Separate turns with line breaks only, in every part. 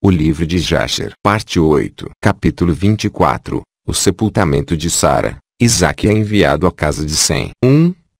O livro de Jasher. Parte 8. Capítulo 24. O sepultamento de Sara. Isaque é enviado à casa de Sem.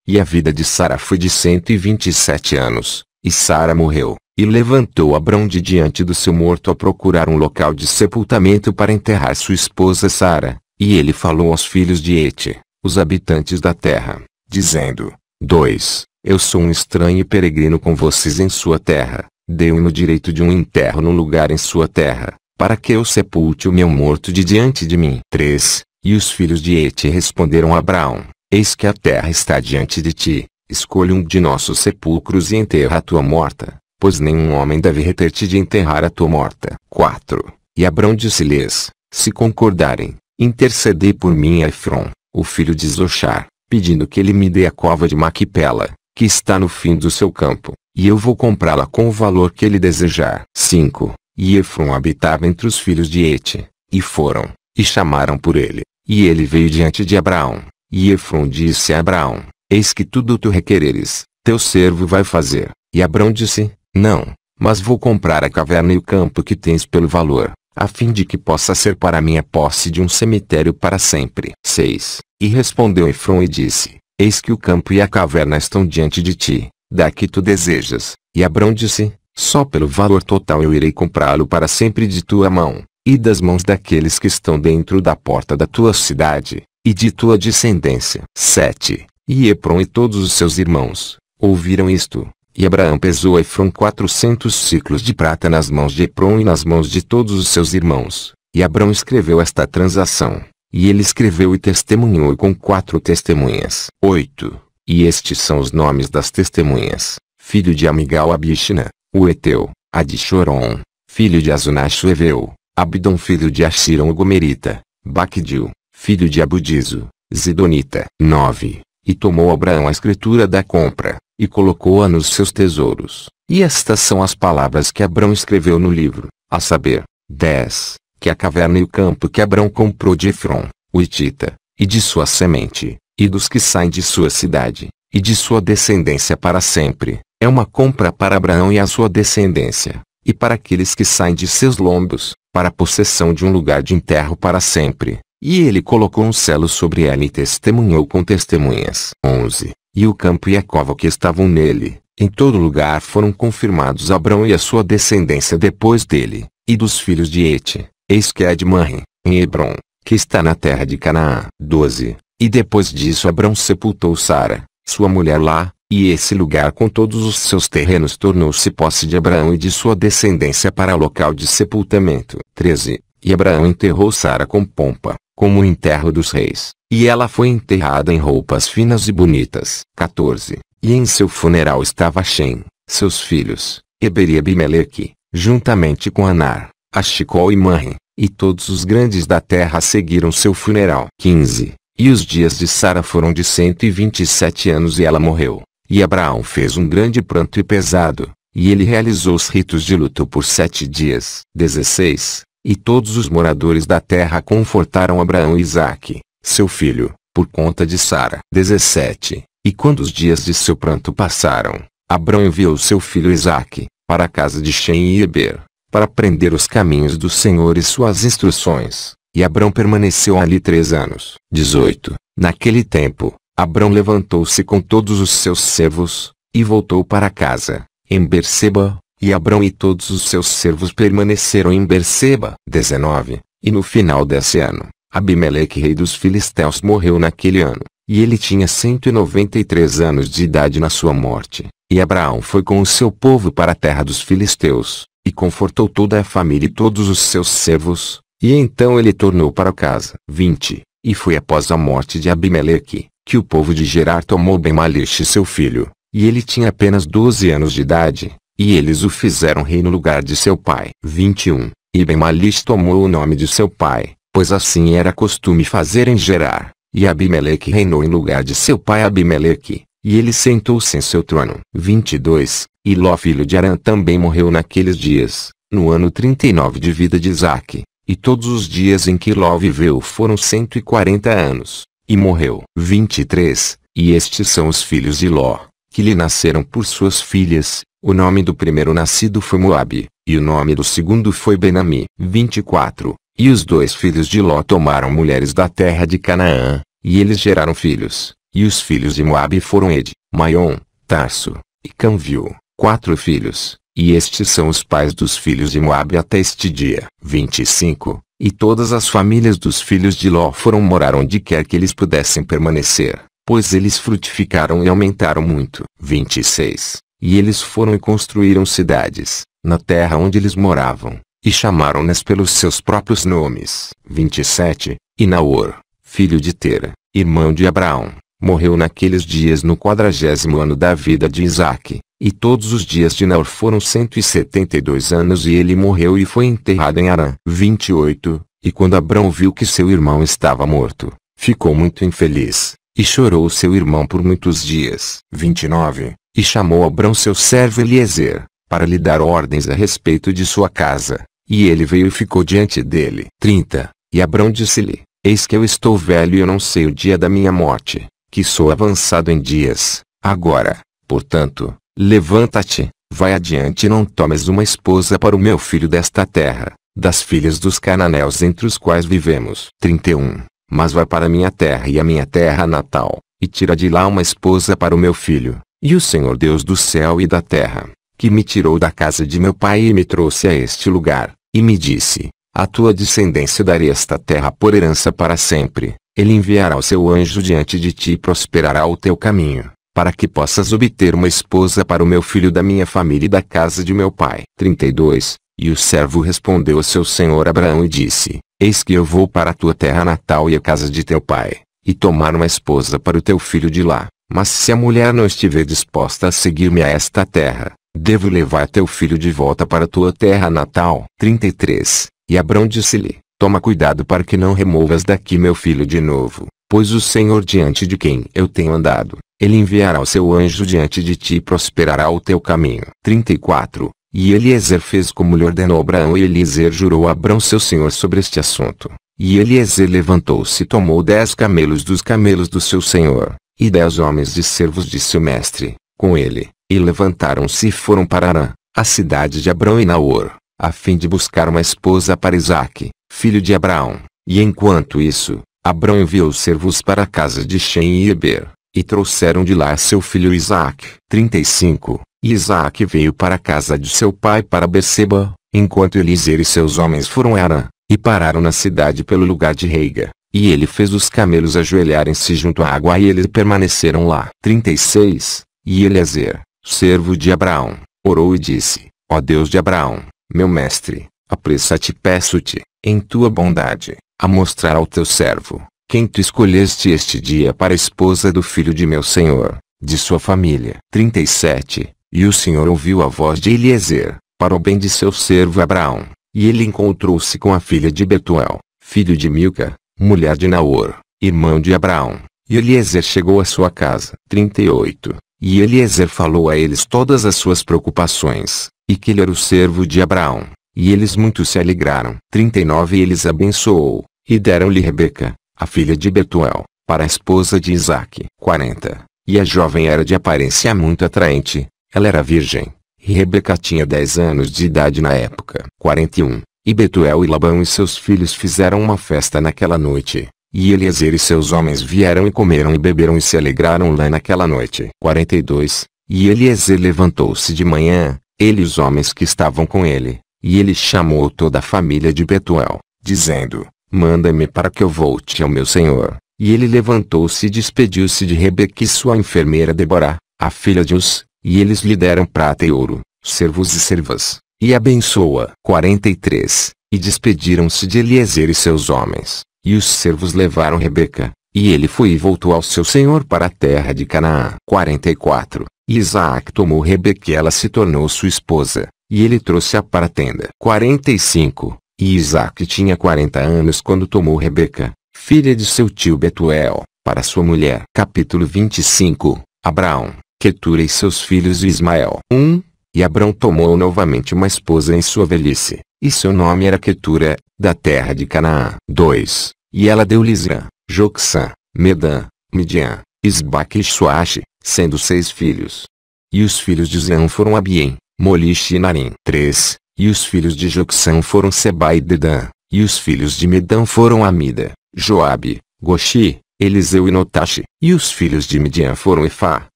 E a vida de Sara foi de 127 anos. E Sara morreu. E levantou Abrão de diante do seu morto a procurar um local de sepultamento para enterrar sua esposa Sara. E ele falou aos filhos de Hete, os habitantes da terra, dizendo: 2. Eu sou um estranho e peregrino com vocês em sua terra. Deu-me o direito de um enterro no lugar em sua terra, para que eu sepulte o meu morto de diante de mim. 3. E os filhos de Hete responderam a Abraão: Eis que a terra está diante de ti. Escolha um de nossos sepulcros e enterra a tua morta, pois nenhum homem deve reter-te de enterrar a tua morta. 4. E Abrão disse-lhes: Se concordarem, intercedei por mim a Efron, o filho de Zochar, pedindo que ele me dê a cova de Maquipela, que está no fim do seu campo, e eu vou comprá-la com o valor que ele desejar. 5. E Efron habitava entre os filhos de Hete, e foram, e chamaram por ele, e ele veio diante de Abraão. E Efron disse a Abraão: Eis que tudo tu requereres, teu servo vai fazer. E Abrão disse: Não, mas vou comprar a caverna e o campo que tens pelo valor, a fim de que possa ser para minha posse de um cemitério para sempre. 6. E respondeu Efron e disse: Eis que o campo e a caverna estão diante de ti, dá que tu desejas. E Abrão disse: Só pelo valor total eu irei comprá-lo para sempre de tua mão, e das mãos daqueles que estão dentro da porta da tua cidade, e de tua descendência. 7. E Efron e todos os seus irmãos ouviram isto, e Abraão pesou a Efron 400 siclos de prata nas mãos de Efron e nas mãos de todos os seus irmãos. E Abrão escreveu esta transação, e ele escreveu e testemunhou com 4 testemunhas. 8. E estes são os nomes das testemunhas: filho de Amigal Abishna, o Eteu; Adishoron, filho de Azunash o Eveu; Abdon, filho de Ashiron o Gomerita; Baquidil, filho de Abudizo, Zidonita. 9. E tomou Abraão a escritura da compra, e colocou-a nos seus tesouros. E estas são as palavras que Abrão escreveu no livro, a saber: 10. Que a caverna e o campo que Abrão comprou de Efron, o Hitita, e de sua semente, e dos que saem de sua cidade, e de sua descendência para sempre, é uma compra para Abraão e a sua descendência, e para aqueles que saem de seus lombos, para a possessão de um lugar de enterro para sempre. E ele colocou um selo sobre ela e testemunhou com testemunhas. 11. E o campo e a cova que estavam nele, em todo lugar foram confirmados a Abrão e a sua descendência depois dele, e dos filhos de Hete, eis que é de Manre, em Hebron, que está na terra de Canaã. 12. E depois disso Abrão sepultou Sara, sua mulher lá, e esse lugar com todos os seus terrenos tornou-se posse de Abraão e de sua descendência para local de sepultamento. 13. E Abraão enterrou Sara com pompa, como o enterro dos reis, e ela foi enterrada em roupas finas e bonitas. 14. E em seu funeral estava Shem, seus filhos, Eber e Abimeleque, juntamente com Anar, Ashicol e Manre, e todos os grandes da terra seguiram seu funeral. 15. E os dias de Sara foram de 127 anos e ela morreu. E Abraão fez um grande pranto e pesado, e ele realizou os ritos de luto por 7 dias. 16. E todos os moradores da terra confortaram Abraão e Isaque, seu filho, por conta de Sara. 17. E quando os dias de seu pranto passaram, Abraão enviou seu filho Isaque, para a casa de Shem e Eber, para aprender os caminhos do Senhor e suas instruções. E Abraão permaneceu ali 3 anos. 18. Naquele tempo, Abraão levantou-se com todos os seus servos, e voltou para casa, em Berseba. E Abrão e todos os seus servos permaneceram em Berseba. 19. E no final desse ano, Abimeleque, rei dos filisteus, morreu naquele ano, e ele tinha 193 anos de idade na sua morte. E Abraão foi com o seu povo para a terra dos filisteus, e confortou toda a família e todos os seus servos, e então ele tornou para casa. 20. E foi após a morte de Abimeleque, que o povo de Gerar tomou Ben-Malich seu filho, e ele tinha apenas 12 anos de idade. E eles o fizeram rei no lugar de seu pai. 21. E Ben-Malich tomou o nome de seu pai, pois assim era costume fazer em Gerar. E Abimeleque reinou em lugar de seu pai Abimeleque, e ele sentou-se em seu trono. 22. E Ló, filho de Arã, também morreu naqueles dias, no ano 39 de vida de Isaque. E todos os dias em que Ló viveu foram 140 anos, e morreu. 23. E estes são os filhos de Ló, que lhe nasceram por suas filhas. O nome do primeiro nascido foi Moabe, e o nome do segundo foi Benami. 24. E os 2 filhos de Ló tomaram mulheres da terra de Canaã, e eles geraram filhos. E os filhos de Moabe foram Ed, Maion, Tarso, e Canvil, 4 filhos. E estes são os pais dos filhos de Moabe até este dia. 25. E todas as famílias dos filhos de Ló foram morar onde quer que eles pudessem permanecer, pois eles frutificaram e aumentaram muito. 26. E eles foram e construíram cidades, na terra onde eles moravam, e chamaram-nas pelos seus próprios nomes. 27. E Naor, filho de Tera, irmão de Abraão, morreu naqueles dias no 40º ano da vida de Isaque. E todos os dias de Naor foram 172 anos e ele morreu e foi enterrado em Harã. 28. E quando Abrão viu que seu irmão estava morto, ficou muito infeliz, e chorou seu irmão por muitos dias. 29. E chamou Abrão seu servo Eliezer, para lhe dar ordens a respeito de sua casa. E ele veio e ficou diante dele. 30. E Abrão disse-lhe: Eis que eu estou velho e eu não sei o dia da minha morte, que sou avançado em dias. Agora, portanto, levanta-te, vai adiante e não tomes uma esposa para o meu filho desta terra, das filhas dos cananeus entre os quais vivemos. 31. Mas vai para minha terra e a minha terra natal, e tira de lá uma esposa para o meu filho. E o Senhor Deus do céu e da terra, que me tirou da casa de meu pai e me trouxe a este lugar, e me disse: A tua descendência darei esta terra por herança para sempre. Ele enviará o seu anjo diante de ti e prosperará o teu caminho, para que possas obter uma esposa para o meu filho da minha família e da casa de meu pai. 32. E o servo respondeu a seu senhor Abraão e disse: Eis que eu vou para a tua terra natal e a casa de teu pai, e tomar uma esposa para o teu filho de lá. Mas se a mulher não estiver disposta a seguir-me a esta terra, devo levar teu filho de volta para a tua terra natal. 33. E Abrão disse-lhe: Toma cuidado para que não removas daqui meu filho de novo, pois o Senhor diante de quem eu tenho andado, ele enviará o seu anjo diante de ti e prosperará o teu caminho. 34. E Eliezer fez como lhe ordenou Abraão, e Eliezer jurou a Abrão seu senhor sobre este assunto. E Eliezer levantou-se e tomou 10 camelos dos camelos do seu senhor, e 10 homens de servos de seu mestre, com ele, e levantaram-se e foram para Harã, a cidade de Abrão e Naor, a fim de buscar uma esposa para Isaque, filho de Abraão. E enquanto isso, Abrão enviou servos para a casa de Shem e Eber, e trouxeram de lá seu filho Isaque. 35. E Isaque veio para a casa de seu pai para Berseba, enquanto Eliezer e seus homens foram a Harã, e pararam na cidade pelo lugar de Reiga. E ele fez os camelos ajoelharem-se junto à água e eles permaneceram lá. 36. E Eliezer, servo de Abraão, orou e disse: Ó Deus de Abraão, meu mestre, apressa-te, peço-te, em tua bondade, a mostrar ao teu servo, quem tu escolheste este dia para a esposa do filho de meu senhor, de sua família. 37. E o Senhor ouviu a voz de Eliezer, para o bem de seu servo Abraão, e ele encontrou-se com a filha de Betuel, filho de Milca, mulher de Naor, irmão de Abraão, e Eliezer chegou à sua casa. 38. E Eliezer falou a eles todas as suas preocupações, e que ele era o servo de Abraão, e eles muito se alegraram. 39. E eles abençoou, e deram-lhe Rebeca, a filha de Betuel, para a esposa de Isaque. 40. E a jovem era de aparência muito atraente, ela era virgem, e Rebeca tinha 10 anos de idade na época. 41. E Betuel e Labão e seus filhos fizeram uma festa naquela noite, e Eliezer e seus homens vieram e comeram e beberam e se alegraram lá naquela noite. 42. E Eliezer levantou-se de manhã, ele e os homens que estavam com ele, e ele chamou toda a família de Betuel, dizendo: Manda-me para que eu volte ao meu senhor. E ele levantou-se e despediu-se de Rebeca e sua enfermeira Deborah, a filha de Uz, e eles lhe deram prata e ouro, servos e servas, e abençoa. 43. E despediram-se de Eliezer e seus homens, e os servos levaram Rebeca, e ele foi e voltou ao seu senhor para a terra de Canaã. 44. E Isaque tomou Rebeca e ela se tornou sua esposa, e ele trouxe-a para a tenda. 45. E Isaque tinha 40 anos quando tomou Rebeca, filha de seu tio Betuel, para sua mulher. Capítulo 25. Abraão, Quetura e seus filhos e Ismael. 1. E Abrão tomou novamente uma esposa em sua velhice, e seu nome era Quetura, da terra de Canaã. 2. E ela deu-lhe Isra, Jocsã, Medã, Midian, Isbaque e Suache, sendo 6 filhos. E os filhos de Zã foram Abiem, Moliche e Narim. 3. E os filhos de Joxã foram Seba e Dedã. E os filhos de Medã foram Amida, Joabe, Goshi, Eliseu e Notashi. E os filhos de Midian foram Efá,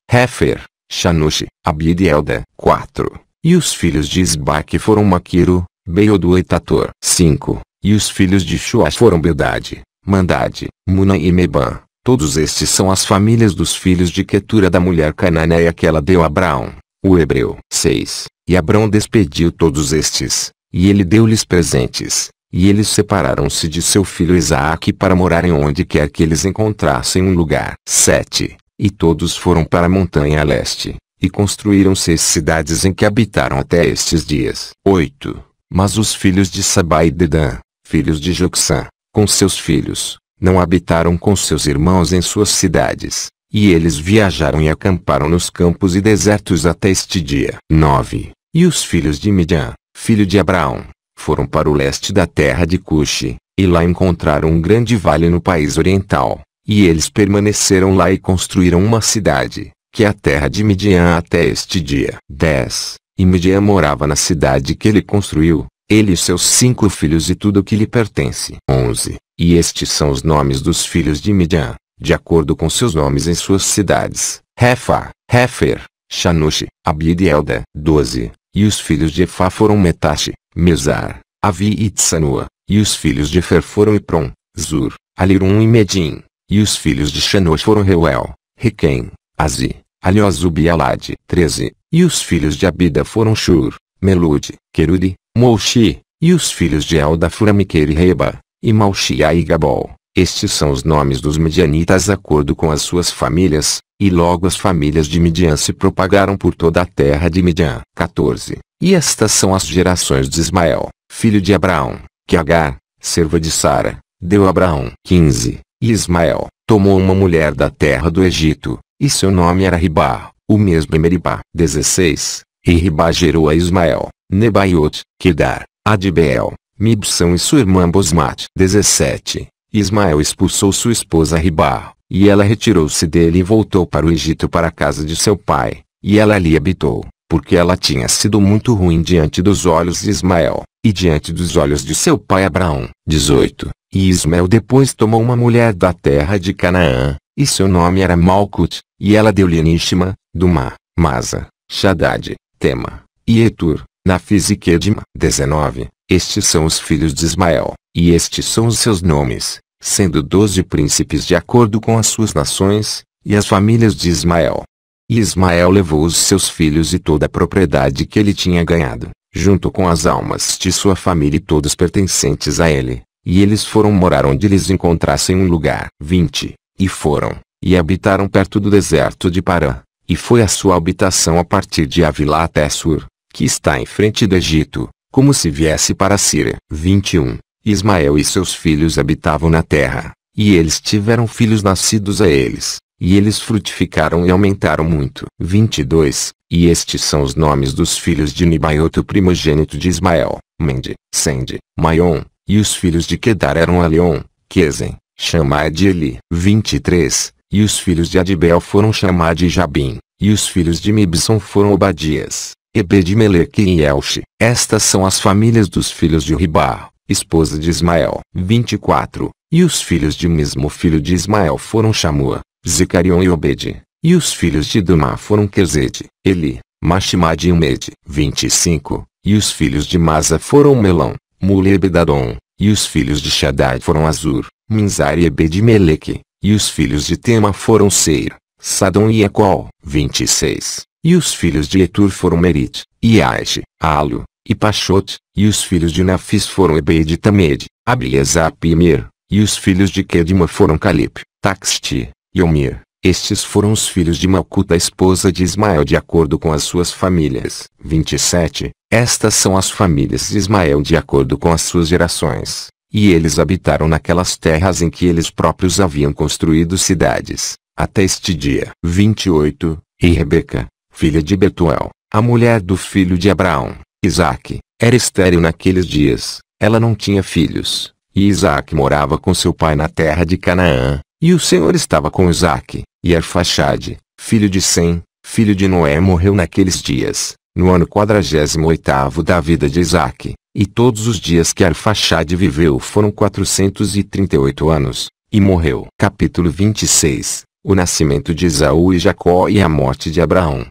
Hefer, Shanushi, Abide e Elda. 4. E os filhos de Isbaque foram Maquiro, Beodu e Tator. 5. E os filhos de Shuá foram Bildade, Mandade, Muna e Meban. Todos estes são as famílias dos filhos de Quetura da mulher cananeia que ela deu a Abraão, o hebreu. 6. E Abrão despediu todos estes, e ele deu-lhes presentes, e eles separaram-se de seu filho Isaque para morarem onde quer que eles encontrassem um lugar. 7. E todos foram para a montanha a leste, e construíram 6 cidades em que habitaram até estes dias. 8. Mas os filhos de Seba e Dedã, filhos de Joxã, com seus filhos, não habitaram com seus irmãos em suas cidades, e eles viajaram e acamparam nos campos e desertos até este dia. 9. E os filhos de Midian, filho de Abraão, foram para o leste da terra de Cuxi, e lá encontraram um grande vale no país oriental, e eles permaneceram lá e construíram uma cidade, que é a terra de Midian até este dia. 10. E Midian morava na cidade que ele construiu, ele e seus 5 filhos e tudo o que lhe pertence. 11. E estes são os nomes dos filhos de Midian, de acordo com seus nomes em suas cidades: Refá, Hefer, Shanushi, Abide e Elda. 12. E os filhos de Efá foram Metashi, Mesar, Avi e Tsanua. E os filhos de Efer foram Ipron, Zur, Alirum e Medim. E os filhos de Shanush foram Reuel, Requem, Azi, Aliozub e Alade. 13. E os filhos de Abida foram Shur, Melude, Querude, Moshi. E os filhos de Elda foram Miquer e Reba, e Malchia e Gabol. Estes são os nomes dos midianitas de acordo com as suas famílias, e logo as famílias de Midian se propagaram por toda a terra de Midian. 14. E estas são as gerações de Ismael, filho de Abraão, que Agar, serva de Sara, deu a Abraão. 15. E Ismael tomou uma mulher da terra do Egito, e seu nome era Ribá, o mesmo em Meribá. 16. E Ribá gerou a Ismael, Nebaiot, Kedar, Adbeel, Mibsão e sua irmã Bosmate. 17. Ismael expulsou sua esposa Ribá, e ela retirou-se dele e voltou para o Egito para a casa de seu pai, e ela ali habitou, porque ela tinha sido muito ruim diante dos olhos de Ismael, e diante dos olhos de seu pai Abraão. 18. E Ismael depois tomou uma mulher da terra de Canaã, e seu nome era Malcut, e ela deu-lhe Nishma, Dumá, Masa, Shaddad, Tema, e Etur, Nafis e Quedima. 19. Estes são os filhos de Ismael, e estes são os seus nomes, sendo 12 príncipes de acordo com as suas nações, e as famílias de Ismael. E Ismael levou os seus filhos e toda a propriedade que ele tinha ganhado, junto com as almas de sua família e todos pertencentes a ele, e eles foram morar onde eles encontrassem um lugar. 20. E foram, e habitaram perto do deserto de Parã, e foi a sua habitação a partir de Avilá até Sur, que está em frente do Egito, como se viesse para a Síria. 21. Ismael e seus filhos habitavam na terra, e eles tiveram filhos nascidos a eles, e eles frutificaram e aumentaram muito. 22. E estes são os nomes dos filhos de Nibaiot, o primogênito de Ismael: Mende, Sende, Maion. E os filhos de Quedar eram Alion, Quezem, Chamad e Eli. 23. E os filhos de Adbeel foram Chamad e Jabim. E os filhos de Mibsam foram Obadias, Ebed-Meleque e Elche. Estas são as famílias dos filhos de Ribá, esposa de Ismael. 24. E os filhos de Mismo, filho de Ismael, foram Shamua, Zecarion e Obed. E os filhos de Dumá foram Quezed, Eli, Mashimad e Umed. 25. E os filhos de Masa foram Melão, Mule e Ebedadon. E os filhos de Shaddad foram Azur, Minzar e Ebed-Meleque. E os filhos de Tema foram Seir, Sadom e Ecol. 26. E os filhos de Etur foram Merit, Iache, Alu, e Pachote. E os filhos de Nafis foram Ebed e Tamed, Abiezap e Mir. E os filhos de Quedima foram Calip, Taxti, e Omir. Estes foram os filhos de Malcuta, a esposa de Ismael, de acordo com as suas famílias. 27. Estas são as famílias de Ismael de acordo com as suas gerações. E eles habitaram naquelas terras em que eles próprios haviam construído cidades, até este dia. 28. E Rebeca, filha de Betuel, a mulher do filho de Abraão, Isaque, era estéril naqueles dias, ela não tinha filhos, e Isaque morava com seu pai na terra de Canaã, e o Senhor estava com Isaque. E Arfaxade, filho de Sem, filho de Noé, morreu naqueles dias, no ano 48º da vida de Isaque, e todos os dias que Arfaxade viveu foram 438 anos, e morreu. Capítulo 26. O nascimento de Esaú e Jacó e a morte de Abraão.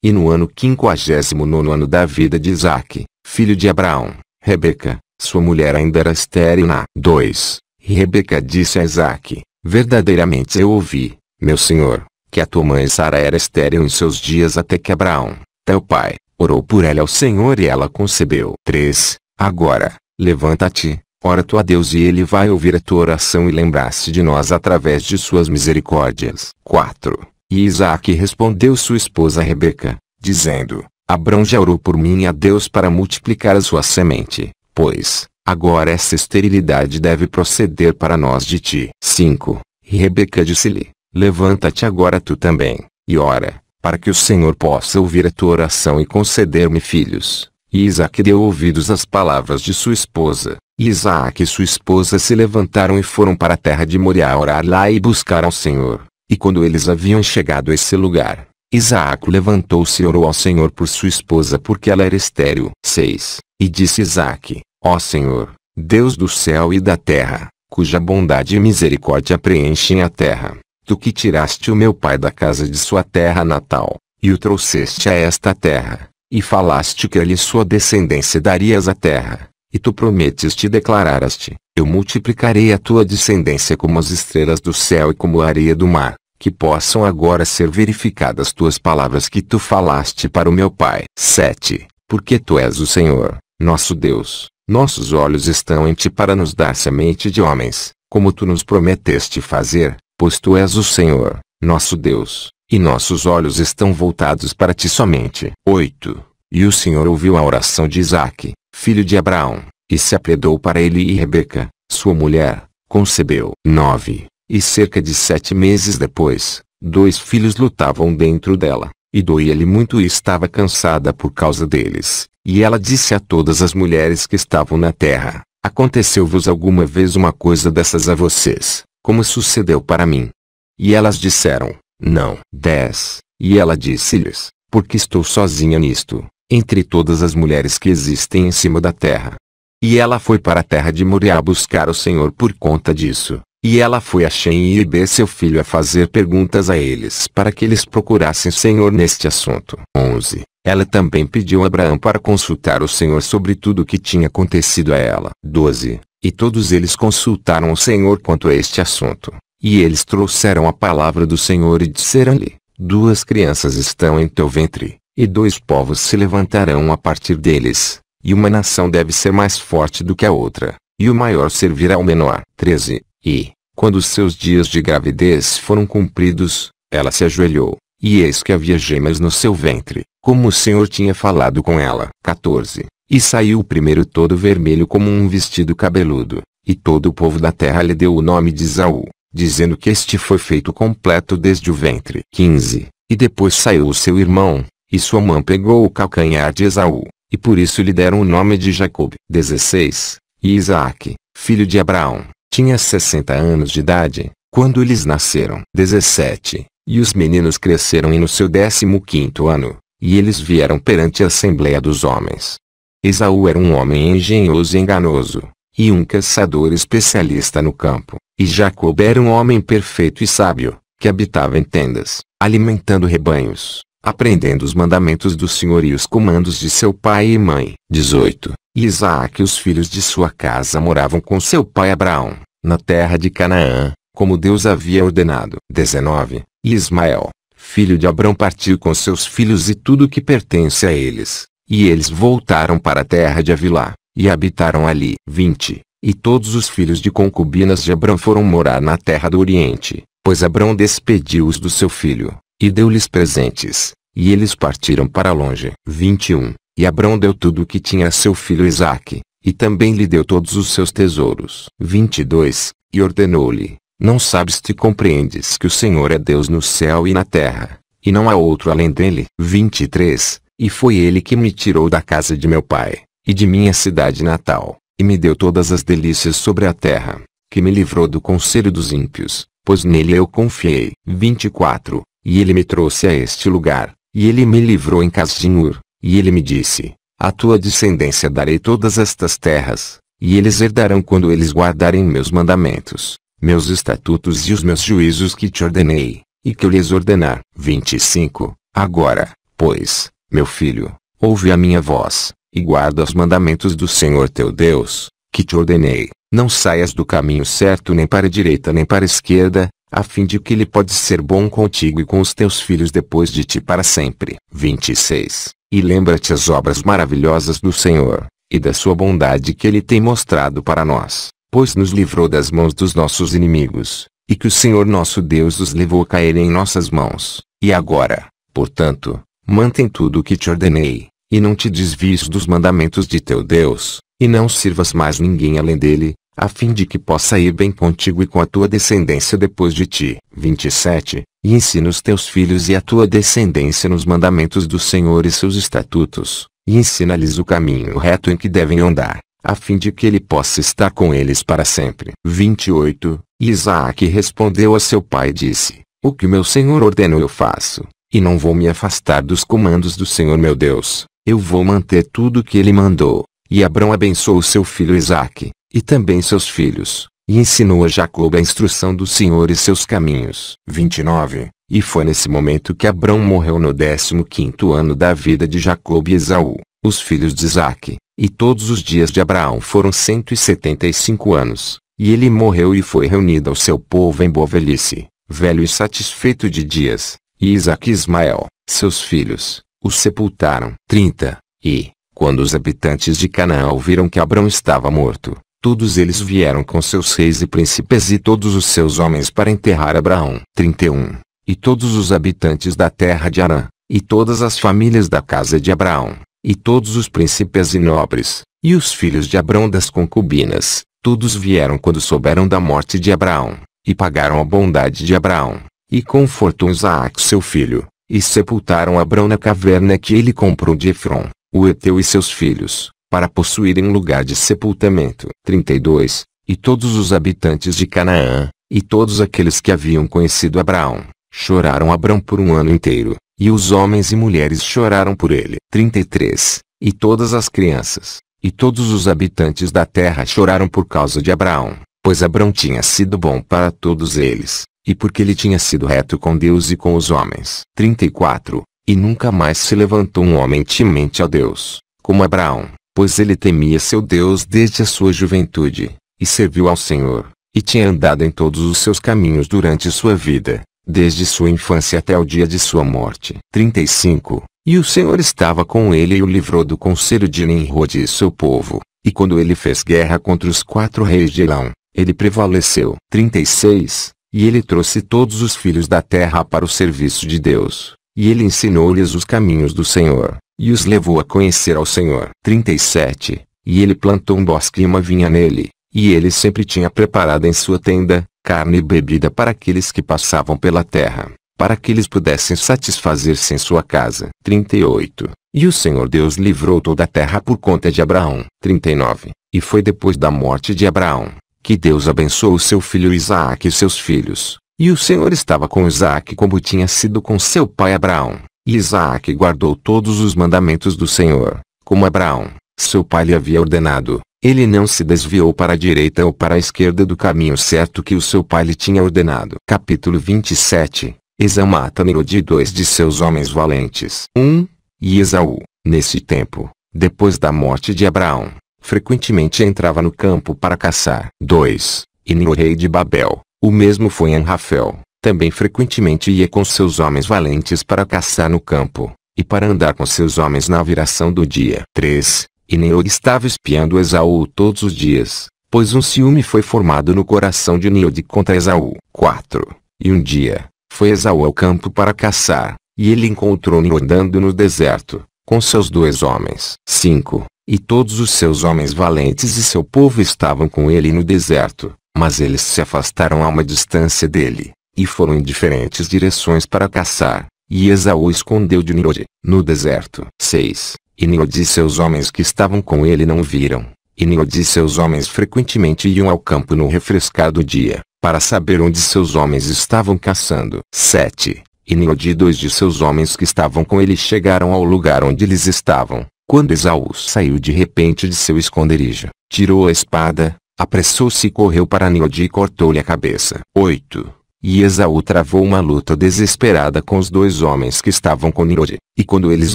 E no ano 59º ano da vida de Isaque, filho de Abraão, Rebeca, sua mulher ainda era estéril. 2. E Rebeca disse a Isaque: verdadeiramente eu ouvi, meu senhor, que a tua mãe Sara era estéril em seus dias até que Abraão, teu pai, orou por ela ao Senhor e ela concebeu. 3. Agora, levanta-te, ora tu a Deus e ele vai ouvir a tua oração e lembrar-se de nós através de suas misericórdias. 4. E Isaque respondeu sua esposa Rebeca, dizendo: Abrão já orou por mim a Deus para multiplicar a sua semente, pois, agora essa esterilidade deve proceder para nós de ti. 5. E Rebeca disse-lhe: levanta-te agora tu também, e ora, para que o Senhor possa ouvir a tua oração e conceder-me filhos. E Isaque deu ouvidos às palavras de sua esposa, e Isaque e sua esposa se levantaram e foram para a terra de Moriá orar lá e buscar ao Senhor. E quando eles haviam chegado a esse lugar, Isaque levantou-se e orou ao Senhor por sua esposa porque ela era estéril. 6. E disse Isaque: ó Senhor, Deus do céu e da terra, cuja bondade e misericórdia preenchem a terra, tu que tiraste o meu pai da casa de sua terra natal, e o trouxeste a esta terra, e falaste que a lhe sua descendência darias a terra, e tu prometeste e declaraste: eu multiplicarei a tua descendência como as estrelas do céu e como a areia do mar, que possam agora ser verificadas tuas palavras que tu falaste para o meu pai. 7. Porque tu és o Senhor, nosso Deus, nossos olhos estão em ti para nos dar semente de homens, como tu nos prometeste fazer, pois tu és o Senhor, nosso Deus, e nossos olhos estão voltados para ti somente. 8. E o Senhor ouviu a oração de Isaque, filho de Abraão, e se apredou para ele, e Rebeca, sua mulher, concebeu. 9. E cerca de 7 meses depois, 2 filhos lutavam dentro dela, e doía-lhe muito e estava cansada por causa deles. E ela disse a todas as mulheres que estavam na terra: aconteceu-vos alguma vez uma coisa dessas a vocês, como sucedeu para mim? E elas disseram: não. 10. E ela disse-lhes: porque estou sozinha nisto, entre todas as mulheres que existem em cima da terra. E ela foi para a terra de Moriá buscar o Senhor por conta disso. E ela foi a Shem e Eber seu filho a fazer perguntas a eles para que eles procurassem o Senhor neste assunto. 11. Ela também pediu a Abraão para consultar o Senhor sobre tudo o que tinha acontecido a ela. 12. E todos eles consultaram o Senhor quanto a este assunto. E eles trouxeram a palavra do Senhor e disseram-lhe: 2 crianças estão em teu ventre, e 2 povos se levantarão a partir deles, e uma nação deve ser mais forte do que a outra, e o maior servirá ao menor. 13. E, quando os seus dias de gravidez foram cumpridos, ela se ajoelhou, e eis que havia gêmeas no seu ventre, como o Senhor tinha falado com ela. 14. E saiu o primeiro todo vermelho como um vestido cabeludo, e todo o povo da terra lhe deu o nome de Esaú, dizendo que este foi feito completo desde o ventre. 15. E depois saiu o seu irmão, e sua mãe pegou o calcanhar de Esaú, e por isso lhe deram o nome de Jacob. 16. E Isaque, filho de Abraão, tinha 60 anos de idade, quando eles nasceram. 17. E os meninos cresceram e no seu 15º ano, e eles vieram perante a Assembleia dos Homens. Esaú era um homem engenhoso e enganoso, e um caçador especialista no campo, e Jacob era um homem perfeito e sábio, que habitava em tendas, alimentando rebanhos, aprendendo os mandamentos do Senhor e os comandos de seu pai e mãe. 18. E Isaque e os filhos de sua casa moravam com seu pai Abraão, na terra de Canaã, como Deus havia ordenado. 19. E Ismael, filho de Abrão, partiu com seus filhos e tudo o que pertence a eles, e eles voltaram para a terra de Avilá, e habitaram ali. 20. E todos os filhos de concubinas de Abrão foram morar na terra do Oriente, pois Abrão despediu-os do seu filho, e deu-lhes presentes, e eles partiram para longe. 21. E Abrão deu tudo o que tinha a seu filho Isaque, e também lhe deu todos os seus tesouros. 22. E ordenou-lhe: não sabes te compreendes que o Senhor é Deus no céu e na terra, e não há outro além dele. 23. E foi ele que me tirou da casa de meu pai, e de minha cidade natal, e me deu todas as delícias sobre a terra, que me livrou do conselho dos ímpios, pois nele eu confiei. 24. E ele me trouxe a este lugar, e ele me livrou em Casdinur, E ele me disse: à tua descendência darei todas estas terras, e eles herdarão quando eles guardarem meus mandamentos, meus estatutos e os meus juízos que te ordenei, e que eu lhes ordenar. 25. Agora, pois, meu filho, ouve a minha voz, e guarda os mandamentos do Senhor teu Deus, que te ordenei. Não saias do caminho certo nem para a direita nem para a esquerda, a fim de que ele pode ser bom contigo e com os teus filhos depois de ti para sempre. 26. E lembra-te as obras maravilhosas do Senhor, e da sua bondade que ele tem mostrado para nós, pois nos livrou das mãos dos nossos inimigos, e que o Senhor nosso Deus os levou a cair em nossas mãos. E agora, portanto, mantém tudo o que te ordenei, e não te desvies dos mandamentos de teu Deus, e não sirvas mais ninguém além dele, a fim de que possa ir bem contigo e com a tua descendência depois de ti. 27. E ensina os teus filhos e a tua descendência nos mandamentos do Senhor e seus estatutos, e ensina-lhes o caminho reto em que devem andar, a fim de que ele possa estar com eles para sempre. 28. E Isaque respondeu a seu pai e disse: o que meu Senhor ordenou eu faço, e não vou me afastar dos comandos do Senhor meu Deus, eu vou manter tudo o que ele mandou. E Abrão abençoou seu filho Isaque, e também seus filhos, e ensinou a Jacob a instrução do Senhor e seus caminhos. 29. E foi nesse momento que Abrão morreu no 15º ano da vida de Jacob e Esaú, os filhos de Isaque, e todos os dias de Abraão foram 175 anos, e ele morreu e foi reunido ao seu povo em boa velhice, velho e satisfeito de dias, e Isaque e Ismael, seus filhos, o sepultaram. 30. E, quando os habitantes de Canaã ouviram que Abrão estava morto, todos eles vieram com seus reis e príncipes e todos os seus homens para enterrar Abraão. 31. E todos os habitantes da terra de Harã, e todas as famílias da casa de Abraão, e todos os príncipes e nobres, e os filhos de Abrão das concubinas, todos vieram quando souberam da morte de Abraão, e pagaram a bondade de Abraão, e confortou Isaque seu filho, e sepultaram Abrão na caverna que ele comprou de Efron, o heteu e seus filhos, para possuírem um lugar de sepultamento. 32. E todos os habitantes de Canaã, e todos aqueles que haviam conhecido Abraão, choraram Abrão por um ano inteiro, e os homens e mulheres choraram por ele. 33. E todas as crianças, e todos os habitantes da terra choraram por causa de Abraão, pois Abrão tinha sido bom para todos eles, e porque ele tinha sido reto com Deus e com os homens. 34. E nunca mais se levantou um homem temente a Deus, como Abraão, pois ele temia seu Deus desde a sua juventude, e serviu ao Senhor, e tinha andado em todos os seus caminhos durante sua vida, desde sua infância até o dia de sua morte. 35. E o Senhor estava com ele e o livrou do conselho de Nimrod e seu povo, e quando ele fez guerra contra os 4 reis de Elão, ele prevaleceu. 36. E ele trouxe todos os filhos da terra para o serviço de Deus, e ele ensinou-lhes os caminhos do Senhor, e os levou a conhecer ao Senhor. 37. E ele plantou um bosque e uma vinha nele, e ele sempre tinha preparado em sua tenda, carne e bebida para aqueles que passavam pela terra, para que eles pudessem satisfazer-se em sua casa. 38. E o Senhor Deus livrou toda a terra por conta de Abraão. 39. E foi depois da morte de Abraão, que Deus abençoou seu filho Isaque e seus filhos. E o Senhor estava com Isaque como tinha sido com seu pai Abraão. E Isaque guardou todos os mandamentos do Senhor, como Abraão, seu pai lhe havia ordenado. Ele não se desviou para a direita ou para a esquerda do caminho certo que o seu pai lhe tinha ordenado. Capítulo 27. Esaú mata Nimrod e 2 de seus homens valentes. 1. E Esaú, nesse tempo, depois da morte de Abraão, frequentemente entrava no campo para caçar. 2. E Nimrod, rei de Babel, o mesmo foi em Rafel, também frequentemente ia com seus homens valentes para caçar no campo, e para andar com seus homens na viração do dia. 3. E Nimrod estava espiando Esaú todos os dias, pois um ciúme foi formado no coração de Nimrod contra Esaú. 4. E um dia, foi Esaú ao campo para caçar, e ele encontrou Nimrod andando no deserto, com seus 2 homens. 5. E todos os seus homens valentes e seu povo estavam com ele no deserto, mas eles se afastaram a uma distância dele, e foram em diferentes direções para caçar, e Esaú escondeu de Nimrod, no deserto. 6. E Nimrod e seus homens que estavam com ele não viram, e Nimrod e seus homens frequentemente iam ao campo no refrescar do dia, para saber onde seus homens estavam caçando. 7. E Nimrod e 2 de seus homens que estavam com ele chegaram ao lugar onde eles estavam. Quando Esaú saiu de repente de seu esconderijo, tirou a espada, apressou-se e correu para Nimrod e cortou-lhe a cabeça. 8. E Esaú travou uma luta desesperada com os 2 homens que estavam com Nimrod. E quando eles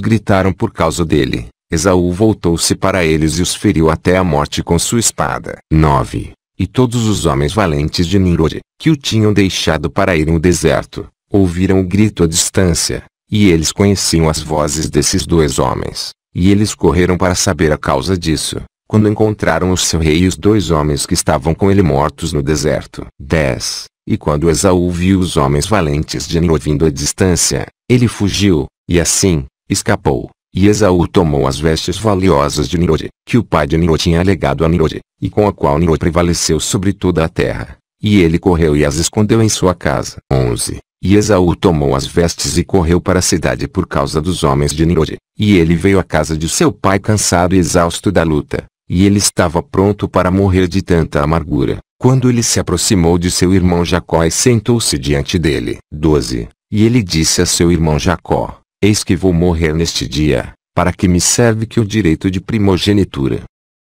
gritaram por causa dele, Esaú voltou-se para eles e os feriu até a morte com sua espada. 9. E todos os homens valentes de Nimrod, que o tinham deixado para ir no deserto, ouviram o grito à distância, e eles conheciam as vozes desses 2 homens, e eles correram para saber a causa disso, quando encontraram o seu rei e os 2 homens que estavam com ele mortos no deserto. 10. E quando Esaú viu os homens valentes de Nimrod vindo à distância, ele fugiu, e assim, escapou. E Esaú tomou as vestes valiosas de Nimrod, que o pai de Nimrod tinha legado a Nimrod, e com a qual Nimrod prevaleceu sobre toda a terra. E ele correu e as escondeu em sua casa. 11. E Esaú tomou as vestes e correu para a cidade por causa dos homens de Nimrod. E ele veio à casa de seu pai cansado e exausto da luta. E ele estava pronto para morrer de tanta amargura, quando ele se aproximou de seu irmão Jacó e sentou-se diante dele. 12. E ele disse a seu irmão Jacó: Eis que vou morrer neste dia, para que me serve que o direito de primogenitura.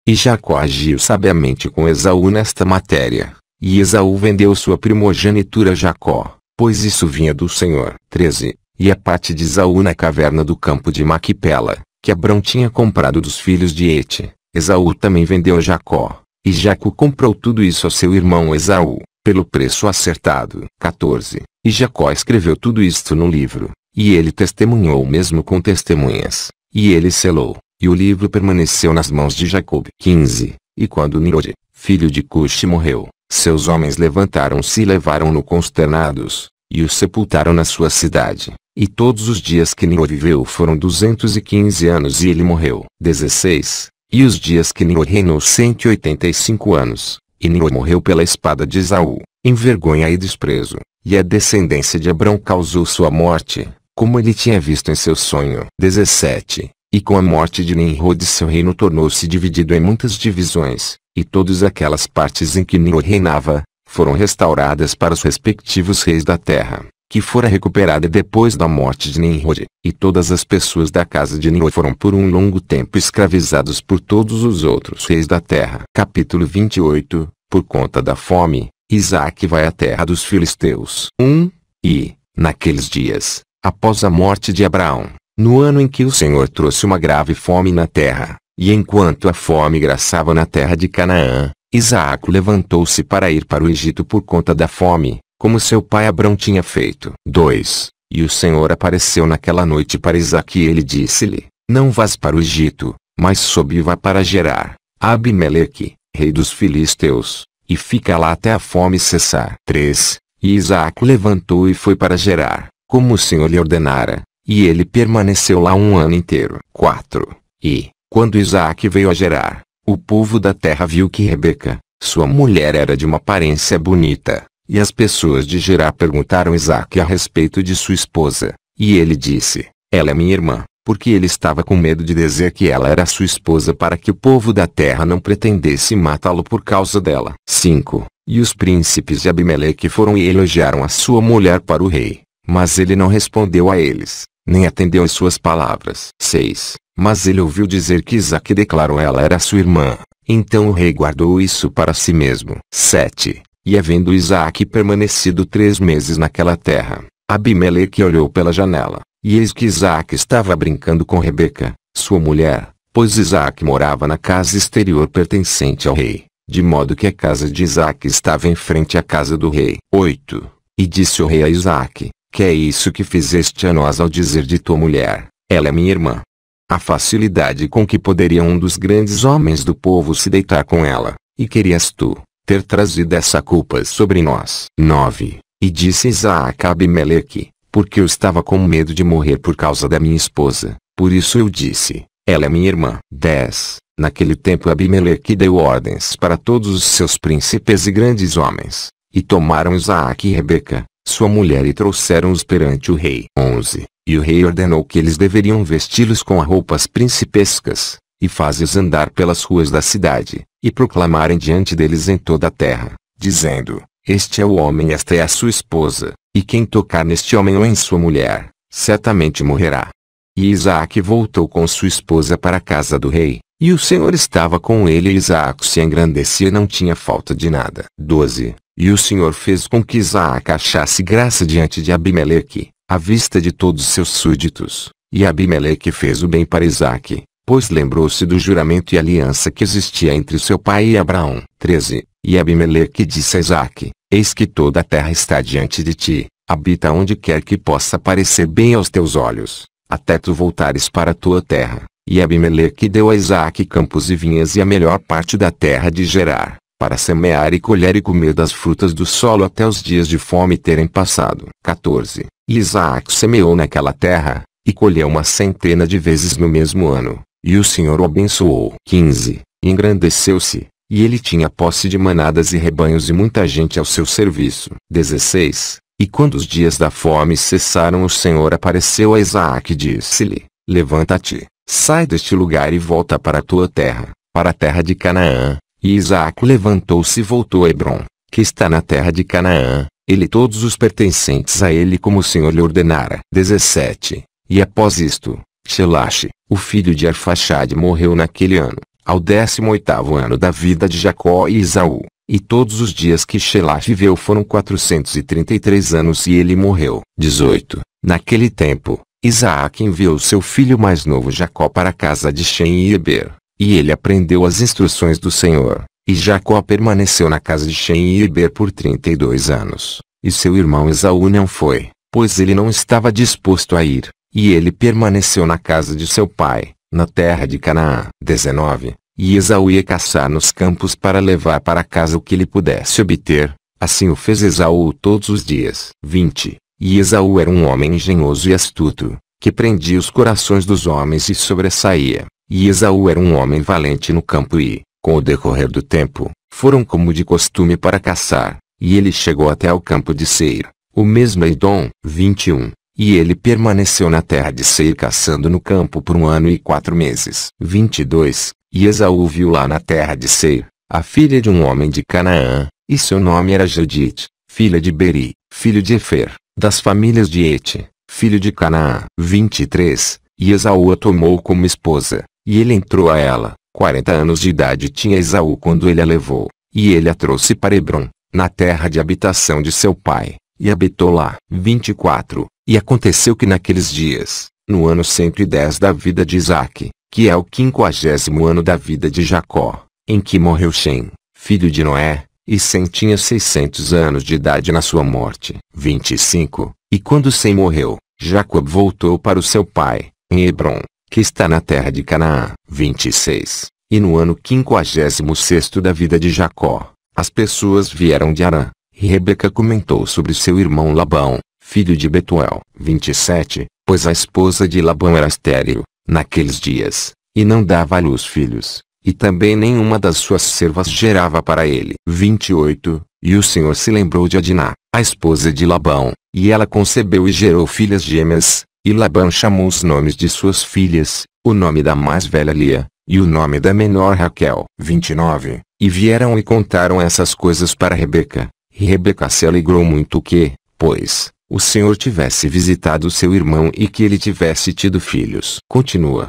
E Jacó agiu sabiamente com Esaú nesta matéria, e Esaú vendeu sua primogenitura a Jacó, pois isso vinha do Senhor. 13. E a parte de Esaú na caverna do campo de Maquipela, que Abrão tinha comprado dos filhos de Hete, Esaú também vendeu a Jacó, e Jacó comprou tudo isso a seu irmão Esaú, pelo preço acertado. 14. E Jacó escreveu tudo isto no livro, e ele testemunhou mesmo com testemunhas, e ele selou, e o livro permaneceu nas mãos de Jacó. 15. E quando Nimrod, filho de Cuxi, morreu, seus homens levantaram-se e levaram-no consternados, e o sepultaram na sua cidade. E todos os dias que Nimrod viveu foram 215 anos e ele morreu. 16. E os dias que Nimrod reinou 185 anos, e Nimrod morreu pela espada de Esaú, em vergonha e desprezo, e a descendência de Abrão causou sua morte, como ele tinha visto em seu sonho. 17. E com a morte de Nimrod seu reino tornou-se dividido em muitas divisões, e todas aquelas partes em que Nimrod reinava, foram restauradas para os respectivos reis da terra, que fora recuperada depois da morte de Nimrod, e todas as pessoas da casa de Nimrod foram por um longo tempo escravizados por todos os outros reis da terra. Capítulo 28. Por conta da fome, Isaque vai à terra dos filisteus. 1. E, naqueles dias, após a morte de Abraão, no ano em que o Senhor trouxe uma grave fome na terra, e enquanto a fome graçava na terra de Canaã, Isaque levantou-se para ir para o Egito por conta da fome, como seu pai Abrão tinha feito. 2. E o Senhor apareceu naquela noite para Isaque e ele disse-lhe: Não vás para o Egito, mas sobe e vá para Gerar, a Abimeleque, rei dos filisteus, e fica lá até a fome cessar. 3. E Isaque levantou e foi para Gerar, como o Senhor lhe ordenara, e ele permaneceu lá um ano inteiro. 4. E, quando Isaque veio a Gerar, o povo da terra viu que Rebeca, sua mulher, era de uma aparência bonita, e as pessoas de Gerar perguntaram a Isaque a respeito de sua esposa, e ele disse: Ela é minha irmã, porque ele estava com medo de dizer que ela era sua esposa para que o povo da terra não pretendesse matá-lo por causa dela. 5. E os príncipes de Abimeleque foram e elogiaram a sua mulher para o rei, mas ele não respondeu a eles, nem atendeu às suas palavras. 6. Mas ele ouviu dizer que Isaque declarou ela era sua irmã, então o rei guardou isso para si mesmo. 7. E havendo Isaque permanecido 3 meses naquela terra, Abimeleque olhou pela janela, e eis que Isaque estava brincando com Rebeca, sua mulher, pois Isaque morava na casa exterior pertencente ao rei, de modo que a casa de Isaque estava em frente à casa do rei. 8. E disse o rei a Isaque: Que é isso que fizeste a nós ao dizer de tua mulher, ela é minha irmã? A facilidade com que poderia um dos grandes homens do povo se deitar com ela, e querias tu ter trazido essa culpa sobre nós. 9. E disse Isaque a Abimeleque: Porque eu estava com medo de morrer por causa da minha esposa, por isso eu disse, ela é minha irmã. 10. Naquele tempo Abimeleque deu ordens para todos os seus príncipes e grandes homens, e tomaram Isaque e Rebeca, sua mulher, e trouxeram-os perante o rei. 11. E o rei ordenou que eles deveriam vesti-los com roupas principescas, e fazê-os andar pelas ruas da cidade, e proclamarem diante deles em toda a terra, dizendo: Este é o homem e esta é a sua esposa, e quem tocar neste homem ou em sua mulher, certamente morrerá. E Isaque voltou com sua esposa para a casa do rei, e o Senhor estava com ele e Isaque se engrandecia e não tinha falta de nada. 12. E o Senhor fez com que Isaque achasse graça diante de Abimeleque, à vista de todos seus súditos. E Abimeleque fez o bem para Isaque, pois lembrou-se do juramento e aliança que existia entre seu pai e Abraão. 13. E Abimeleque disse a Isaque: Eis que toda a terra está diante de ti, habita onde quer que possa parecer bem aos teus olhos, até tu voltares para a tua terra. E Abimeleque deu a Isaque campos e vinhas e a melhor parte da terra de Gerar, para semear e colher e comer das frutas do solo até os dias de fome terem passado. 14. E Isaque semeou naquela terra, e colheu 100 de vezes no mesmo ano, e o Senhor o abençoou. 15. E engrandeceu-se, e ele tinha posse de manadas e rebanhos e muita gente ao seu serviço. 16. E quando os dias da fome cessaram, o Senhor apareceu a Isaque e disse-lhe: Levanta-te, sai deste lugar e volta para a tua terra, para a terra de Canaã. E Isaque levantou-se e voltou a Hebrom, que está na terra de Canaã, ele e todos os pertencentes a ele como o Senhor lhe ordenara. 17. E após isto, Shelache, o filho de Arfaxade, morreu naquele ano, ao 18º ano da vida de Jacó e Esaú. E todos os dias que Shelache viveu foram 433 anos e ele morreu. 18. Naquele tempo, Isaque enviou seu filho mais novo Jacó para a casa de Shem e Eber, e ele aprendeu as instruções do Senhor. E Jacó permaneceu na casa de Shem e Eber por 32 anos. E seu irmão Esaú não foi, pois ele não estava disposto a ir, e ele permaneceu na casa de seu pai, na terra de Canaã. 19. E Esaú ia caçar nos campos para levar para casa o que ele pudesse obter, assim o fez Esaú todos os dias. 20. E Esaú era um homem engenhoso e astuto, que prendia os corações dos homens e sobressaía. E Esaú era um homem valente no campo e, com o decorrer do tempo, foram como de costume para caçar, e ele chegou até ao campo de Seir, o mesmo Edom. 21. E ele permaneceu na terra de Seir caçando no campo por 1 ano e 4 meses. 22. E Esaú viu lá na terra de Seir, a filha de um homem de Canaã, e seu nome era Judite, filha de Beri, filho de Efer, das famílias de Et, filho de Canaã. 23. E Esaú a tomou como esposa, e ele entrou a ela. 40 anos de idade tinha Esaú quando ele a levou, e ele a trouxe para Hebrom, na terra de habitação de seu pai, e habitou lá. 24. E aconteceu que naqueles dias, no ano 110 da vida de Isaque, que é o 50º ano da vida de Jacó, em que morreu Shem, filho de Noé, e Sem tinha 600 anos de idade na sua morte. 25. E quando Sem morreu, Jacó voltou para o seu pai, em Hebrom, que está na terra de Canaã. 26. E no ano 56º da vida de Jacó, as pessoas vieram de Harã, e Rebeca comentou sobre seu irmão Labão, filho de Betuel. 27. Pois a esposa de Labão era estéril, naqueles dias, e não dava à luz filhos, e também nenhuma das suas servas gerava para ele. 28. E o Senhor se lembrou de Adiná, a esposa de Labão, e ela concebeu e gerou filhas gêmeas, e Labão chamou os nomes de suas filhas, o nome da mais velha Lia, e o nome da menor Raquel. 29. E vieram e contaram essas coisas para Rebeca, e Rebeca se alegrou muito que, pois, o Senhor tivesse visitado seu irmão e que ele tivesse tido filhos. Continua.